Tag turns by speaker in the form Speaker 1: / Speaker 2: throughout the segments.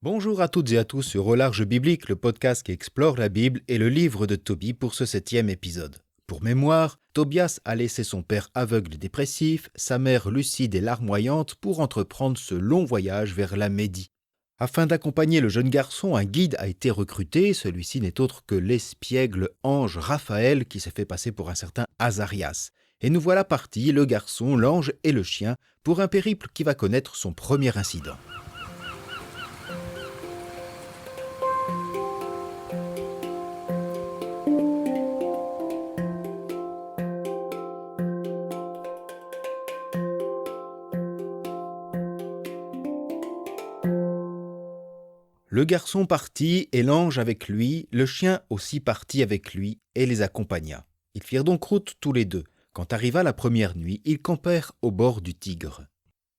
Speaker 1: Bonjour à toutes et à tous sur Au Large Biblique, le podcast qui explore la Bible et le livre de Tobie pour ce 7e épisode. Pour mémoire, Tobias a laissé son père aveugle et dépressif, sa mère lucide et larmoyante pour entreprendre ce long voyage vers la Médie. Afin d'accompagner le jeune garçon, un guide a été recruté, celui-ci n'est autre que l'espiègle ange Raphaël qui s'est fait passer pour un certain Azarias. Et nous voilà partis, le garçon, l'ange et le chien, pour un périple qui va connaître son premier incident. Le garçon partit et l'ange avec lui, le chien aussi partit avec lui et les accompagna. Ils firent donc route tous les deux. Quand arriva la première nuit, ils campèrent au bord du Tigre.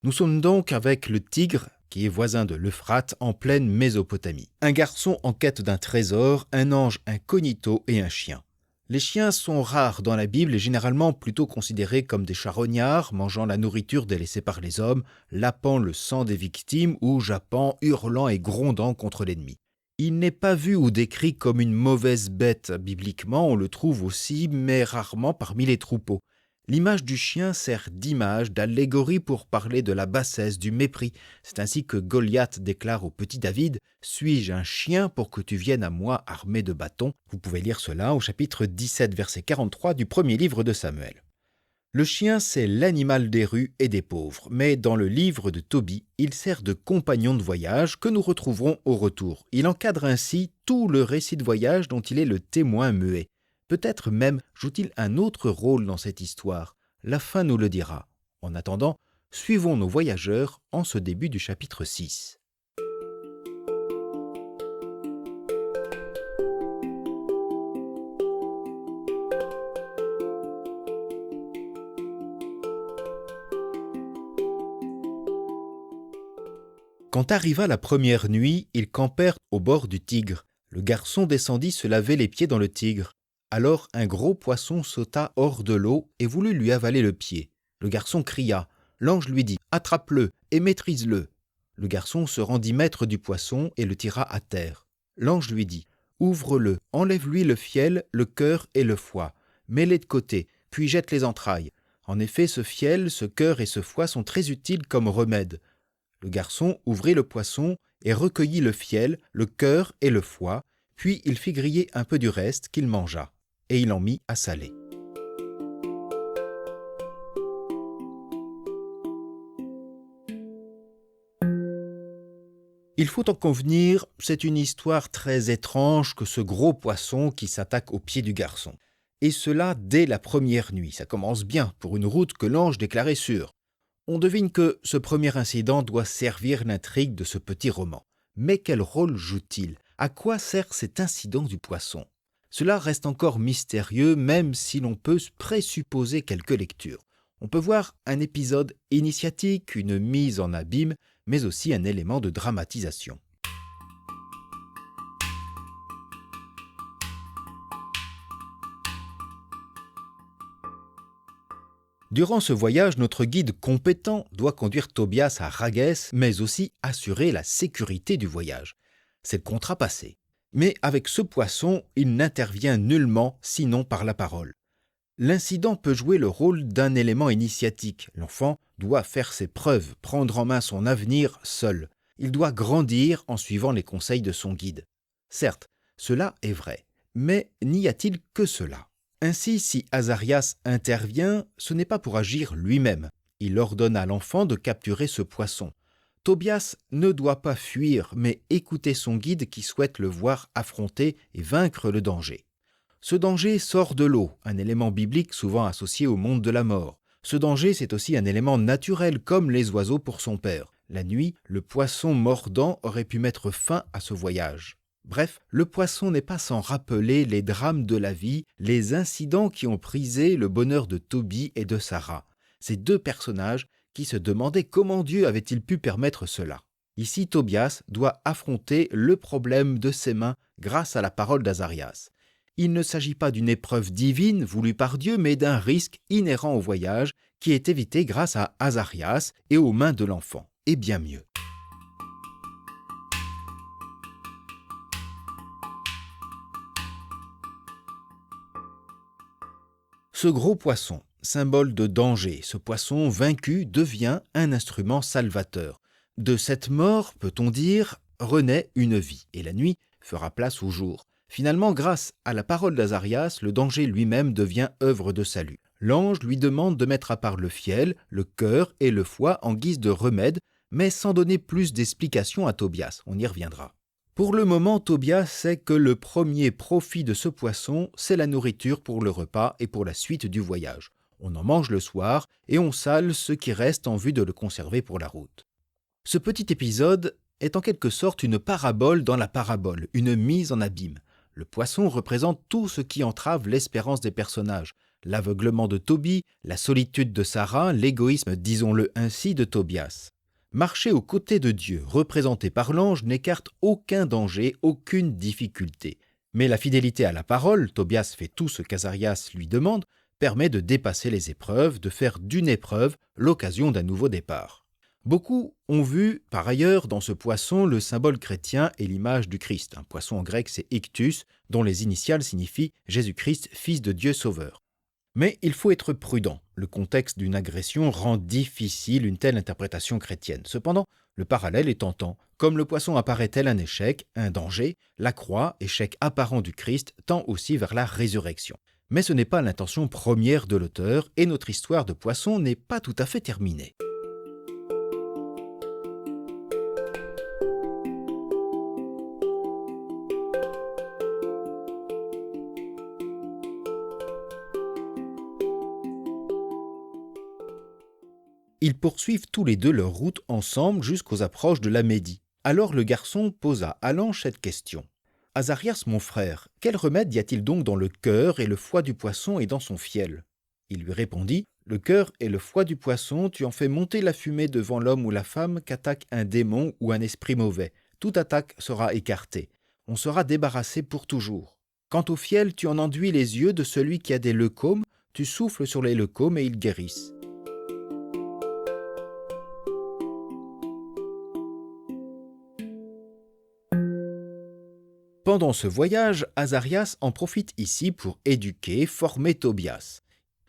Speaker 1: Nous sommes donc avec le Tigre, qui est voisin de l'Euphrate, en pleine Mésopotamie. Un garçon en quête d'un trésor, un ange incognito et un chien. Les chiens sont rares dans la Bible et généralement plutôt considérés comme des charognards, mangeant la nourriture délaissée par les hommes, lapant le sang des victimes ou jappant, hurlant et grondant contre l'ennemi. Il n'est pas vu ou décrit comme une mauvaise bête. Bibliquement, on le trouve aussi, mais rarement parmi les troupeaux. L'image du chien sert d'image, d'allégorie pour parler de la bassesse, du mépris. C'est ainsi que Goliath déclare au petit David « Suis-je un chien pour que tu viennes à moi armé de bâtons ?» Vous pouvez lire cela au chapitre 17, verset 43 du premier livre de Samuel. Le chien, c'est l'animal des rues et des pauvres, mais dans le livre de Tobie, il sert de compagnon de voyage que nous retrouverons au retour. Il encadre ainsi tout le récit de voyage dont il est le témoin muet. Peut-être même joue-t-il un autre rôle dans cette histoire. La fin nous le dira. En attendant, suivons nos voyageurs en ce début du chapitre 6. Quand arriva la première nuit, ils campèrent au bord du Tigre. Le garçon descendit se laver les pieds dans le Tigre. Alors un gros poisson sauta hors de l'eau et voulut lui avaler le pied. Le garçon cria. L'ange lui dit « Attrape-le et maîtrise-le ». Le garçon se rendit maître du poisson et le tira à terre. L'ange lui dit « Ouvre-le, enlève-lui le fiel, le cœur et le foie. Mets-les de côté, puis jette les entrailles. En effet, ce fiel, ce cœur et ce foie sont très utiles comme remède. » Le garçon ouvrit le poisson et recueillit le fiel, le cœur et le foie, puis il fit griller un peu du reste qu'il mangea, et il en mit à saler. Il faut en convenir, c'est une histoire très étrange que ce gros poisson qui s'attaque au pied du garçon. Et cela dès la première nuit. Ça commence bien pour une route que l'ange déclarait sûre. On devine que ce premier incident doit servir l'intrigue de ce petit roman. Mais quel rôle joue-t-il ? À quoi sert cet incident du poisson ? Cela reste encore mystérieux, même si l'on peut présupposer quelques lectures. On peut voir un épisode initiatique, une mise en abîme, mais aussi un élément de dramatisation. Durant ce voyage, notre guide compétent doit conduire Tobias à Raguès, mais aussi assurer la sécurité du voyage. C'est le contrat passé. Mais avec ce poisson, il n'intervient nullement, sinon par la parole. L'incident peut jouer le rôle d'un élément initiatique. L'enfant doit faire ses preuves, prendre en main son avenir seul. Il doit grandir en suivant les conseils de son guide. Certes, cela est vrai, mais n'y a-t-il que cela ? Ainsi, si Azarias intervient, ce n'est pas pour agir lui-même. Il ordonne à l'enfant de capturer ce poisson. Tobias ne doit pas fuir, mais écouter son guide qui souhaite le voir affronter et vaincre le danger. Ce danger sort de l'eau, un élément biblique souvent associé au monde de la mort. Ce danger, c'est aussi un élément naturel, comme les oiseaux pour son père. La nuit, le poisson mordant aurait pu mettre fin à ce voyage. Bref, le poisson n'est pas sans rappeler les drames de la vie, les incidents qui ont brisé le bonheur de Tobie et de Sarah. Ces deux personnages qui se demandaient comment Dieu avait-il pu permettre cela. Ici, Tobias doit affronter le problème de ses mains grâce à la parole d'Azarias. Il ne s'agit pas d'une épreuve divine voulue par Dieu, mais d'un risque inhérent au voyage qui est évité grâce à Azarias et aux mains de l'enfant, et bien mieux. Ce gros poisson, symbole de danger, ce poisson vaincu devient un instrument salvateur. De cette mort, peut-on dire, renaît une vie, et la nuit fera place au jour. Finalement, grâce à la parole d'Azarias, le danger lui-même devient œuvre de salut. L'ange lui demande de mettre à part le fiel, le cœur et le foie en guise de remède, mais sans donner plus d'explications à Tobias. On y reviendra. Pour le moment, Tobias sait que le premier profit de ce poisson, c'est la nourriture pour le repas et pour la suite du voyage. On en mange le soir et on sale ce qui reste en vue de le conserver pour la route. Ce petit épisode est en quelque sorte une parabole dans la parabole, une mise en abîme. Le poisson représente tout ce qui entrave l'espérance des personnages. L'aveuglement de Tobie, la solitude de Sarah, l'égoïsme, disons-le ainsi, de Tobias. Marcher aux côtés de Dieu, représenté par l'ange, n'écarte aucun danger, aucune difficulté. Mais la fidélité à la parole, Tobias fait tout ce qu'Azarias lui demande, permet de dépasser les épreuves, de faire d'une épreuve l'occasion d'un nouveau départ. Beaucoup ont vu, par ailleurs, dans ce poisson le symbole chrétien et l'image du Christ. Un poisson en grec, c'est ictus, dont les initiales signifient Jésus-Christ, Fils de Dieu Sauveur. Mais il faut être prudent. Le contexte d'une agression rend difficile une telle interprétation chrétienne. Cependant, le parallèle est tentant. Comme le poisson apparaît tel un échec, un danger, la croix, échec apparent du Christ, tend aussi vers la résurrection. Mais ce n'est pas l'intention première de l'auteur et notre histoire de poisson n'est pas tout à fait terminée. Ils poursuivent tous les deux leur route ensemble jusqu'aux approches de la Médie. Alors le garçon posa à l'ange cette question. « Azarias, mon frère, quel remède y a-t-il donc dans le cœur et le foie du poisson et dans son fiel ?» Il lui répondit « Le cœur et le foie du poisson, tu en fais monter la fumée devant l'homme ou la femme qu'attaque un démon ou un esprit mauvais. Toute attaque sera écartée. On sera débarrassé pour toujours. Quant au fiel, tu en enduis les yeux de celui qui a des leucomes, tu souffles sur les leucomes et ils guérissent. » Pendant ce voyage, Azarias en profite ici pour éduquer, former Tobias.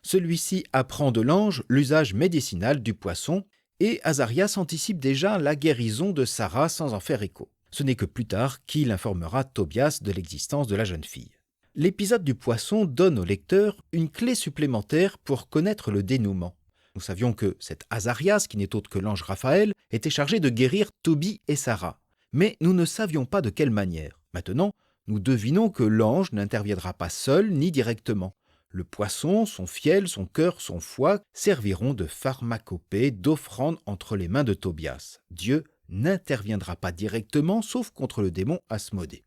Speaker 1: Celui-ci apprend de l'ange l'usage médicinal du poisson et Azarias anticipe déjà la guérison de Sarah sans en faire écho. Ce n'est que plus tard qu'il informera Tobias de l'existence de la jeune fille. L'épisode du poisson donne au lecteur une clé supplémentaire pour connaître le dénouement. Nous savions que cet Azarias, qui n'est autre que l'ange Raphaël, était chargé de guérir Tobie et Sarah. Mais nous ne savions pas de quelle manière. Maintenant, nous devinons que l'ange n'interviendra pas seul ni directement. Le poisson, son fiel, son cœur, son foie serviront de pharmacopée, d'offrande entre les mains de Tobias. Dieu n'interviendra pas directement, sauf contre le démon Asmodée.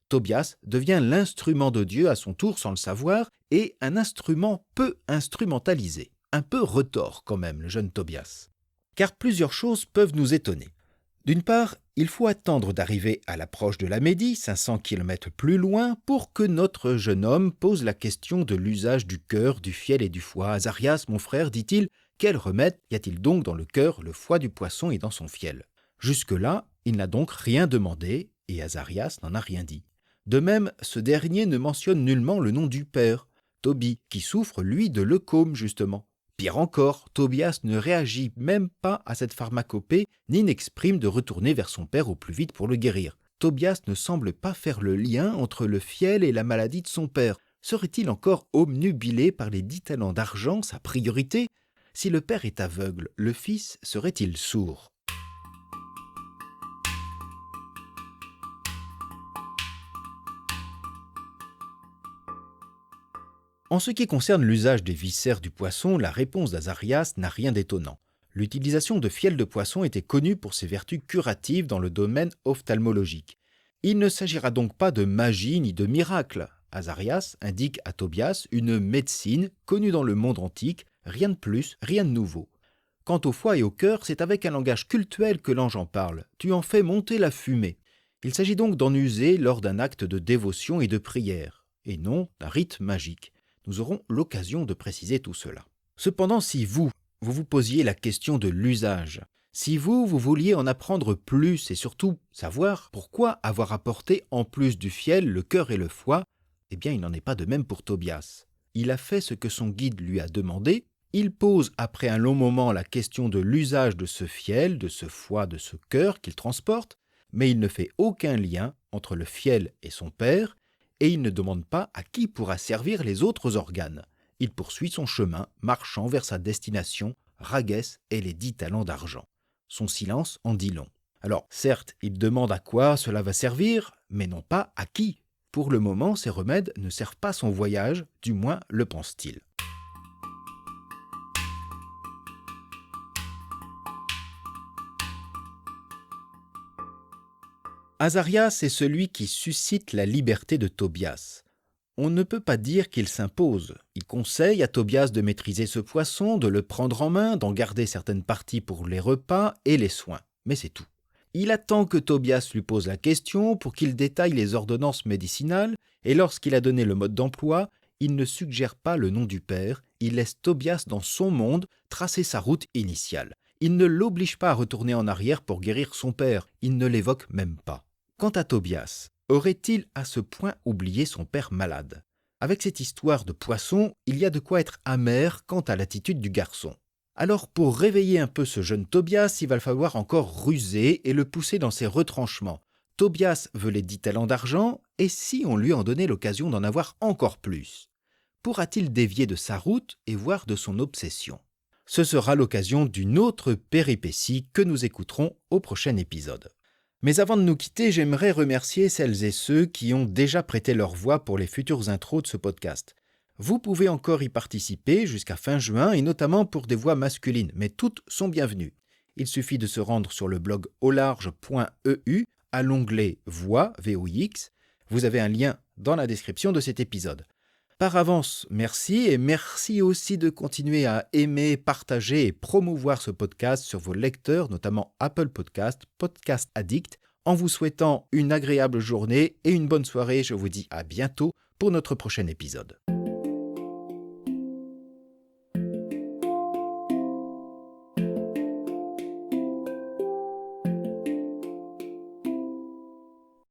Speaker 1: Tobias devient l'instrument de Dieu à son tour sans le savoir, et un instrument peu instrumentalisé. Un peu retors quand même, le jeune Tobias. Car plusieurs choses peuvent nous étonner. D'une part, il faut attendre d'arriver à l'approche de la Médie, 500 km plus loin, pour que notre jeune homme pose la question de l'usage du cœur, du fiel et du foie. « Azarias, mon frère, dit-il, quel remède y a-t-il donc dans le cœur, le foie du poisson et dans son fiel ?» Jusque-là, il n'a donc rien demandé, et Azarias n'en a rien dit. De même, ce dernier ne mentionne nullement le nom du père, Tobie, qui souffre, lui, de leucome, justement. Pire encore, Tobias ne réagit même pas à cette pharmacopée, ni n'exprime de retourner vers son père au plus vite pour le guérir. Tobias ne semble pas faire le lien entre le fiel et la maladie de son père. Serait-il encore obnubilé par les 10 talents d'argent, sa priorité ? Si le père est aveugle, le fils serait-il sourd ? En ce qui concerne l'usage des viscères du poisson, la réponse d'Azarias n'a rien d'étonnant. L'utilisation de fiel de poisson était connue pour ses vertus curatives dans le domaine ophtalmologique. Il ne s'agira donc pas de magie ni de miracle. Azarias indique à Tobias une médecine connue dans le monde antique, rien de plus, rien de nouveau. Quant au foie et au cœur, c'est avec un langage cultuel que l'ange en parle. Tu en fais monter la fumée. Il s'agit donc d'en user lors d'un acte de dévotion et de prière, et non d'un rite magique. Nous aurons l'occasion de préciser tout cela. Cependant, si vous vous posiez la question de l'usage, si vous vouliez en apprendre plus et surtout savoir pourquoi avoir apporté en plus du fiel le cœur et le foie, eh bien il n'en est pas de même pour Tobias. il a fait ce que son guide lui a demandé. Il pose après un long moment la question de l'usage de ce fiel, de ce foie, de ce cœur qu'il transporte, mais il ne fait aucun lien entre le fiel et son père, et il ne demande pas à qui pourra servir les autres organes. Il poursuit son chemin, marchant vers sa destination, Rhagès et les 10 talents d'argent. Son silence en dit long. Alors, certes, il demande à quoi cela va servir, mais non pas à qui. Pour le moment, ces remèdes ne servent pas son voyage, du moins le pense-t-il. Azarias est celui qui suscite la liberté de Tobias. On ne peut pas dire qu'il s'impose. Il conseille à Tobias de maîtriser ce poisson, de le prendre en main, d'en garder certaines parties pour les repas et les soins. Mais c'est tout. Il attend que Tobias lui pose la question pour qu'il détaille les ordonnances médicinales, et lorsqu'il a donné le mode d'emploi, il ne suggère pas le nom du père, il laisse Tobias dans son monde tracer sa route initiale. Il ne l'oblige pas à retourner en arrière pour guérir son père, il ne l'évoque même pas. Quant à Tobias, aurait-il à ce point oublié son père malade ? Avec cette histoire de poisson, il y a de quoi être amer quant à l'attitude du garçon. Alors pour réveiller un peu ce jeune Tobias, il va falloir encore ruser et le pousser dans ses retranchements. Tobias veut les 10 talents d'argent, et si on lui en donnait l'occasion d'en avoir encore plus ? Pourra-t-il dévier de sa route et voire de son obsession ? Ce sera l'occasion d'une autre péripétie que nous écouterons au prochain épisode. Mais avant de nous quitter, j'aimerais remercier celles et ceux qui ont déjà prêté leur voix pour les futures intros de ce podcast. Vous pouvez encore y participer jusqu'à fin juin et notamment pour des voix masculines, mais toutes sont bienvenues. Il suffit de se rendre sur le blog aularge.eu à l'onglet Voix, VOIX. Vous avez un lien dans la description de cet épisode. Par avance, merci et merci aussi de continuer à aimer, partager et promouvoir ce podcast sur vos lecteurs, notamment Apple Podcast, Podcast Addict. En vous souhaitant une agréable journée et une bonne soirée, je vous dis à bientôt pour notre prochain épisode.